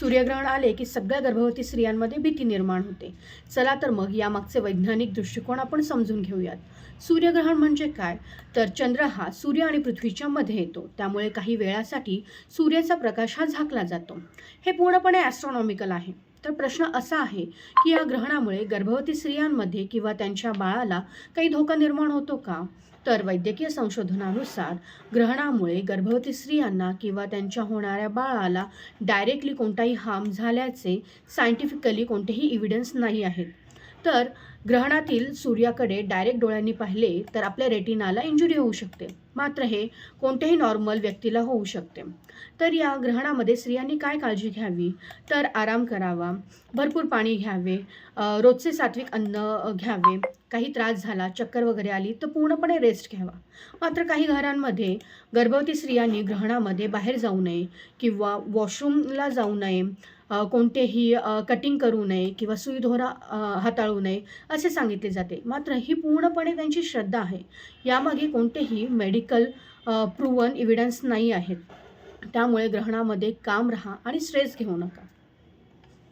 सूर्यग्रहण आले की सगळ्या गर्भवती स्त्रियांमध्ये भीती निर्माण होते. चला तर मग यामागचे वैज्ञानिक दृष्टिकोन आपण समजून घेऊयात. सूर्यग्रहण म्हणजे काय? तर चंद्र हा सूर्य आणि पृथ्वीच्या मध्ये येतो. त्यामुळे काही वेळासाठी सूर्याचा प्रकाश हा झाकला जातो. हे पूर्णपणे ॲस्ट्रॉनॉमिकल आहे. तर प्रश्न असा आहे की या ग्रहणामुळे गर्भवती स्त्रियांमध्ये किंवा त्यांच्या बाळाला काही धोका निर्माण होतो का? तर वैद्यकीय संशोधनानुसार ग्रहणामुळे गर्भवती स्त्रियांना किंवा त्यांच्या होणाऱ्या बाळाला डायरेक्टली कोणताही हार्म झाल्याचे सायंटिफिकली कोणतेही इव्हिडन्स नाही आहेत. तर ग्रहणातील सूर्याकडे डायरेक्ट डोळ्यांनी पाहिले तर आपल्या रेटिनाला इंजुरी होऊ शकते. मात्र हे कोणत्याही नॉर्मल व्यक्तीला होऊ शकते. तर या ग्रहणामध्ये स्त्रियांनी काय काळजी घ्यावी? तर आराम करावा, भरपूर पाणी घ्यावे, रोजचे सात्विक अन्न घ्यावे. काही त्रास झाला, चक्कर वगैरे आली तर पूर्णपणे रेस्ट घ्यावा. मात्र काही घरांमध्ये गर्भवती स्त्रियांनी ग्रहणामध्ये बाहेर जाऊ नये किंवा वॉशरूमला जाऊ नये, कोणतेही कटिंग करू नये किंवा सुईदोरा हाताळू नये असे सांगितले जाते. मात्र ही पूर्णपणे त्यांची श्रद्धा आहे. यामागे कोणतेही मेडिकल प्रूव्हन एव्हिडन्स नाही आहेत. त्यामुळे ग्रहणामध्ये काम राहा आणि स्ट्रेस घेऊ नका.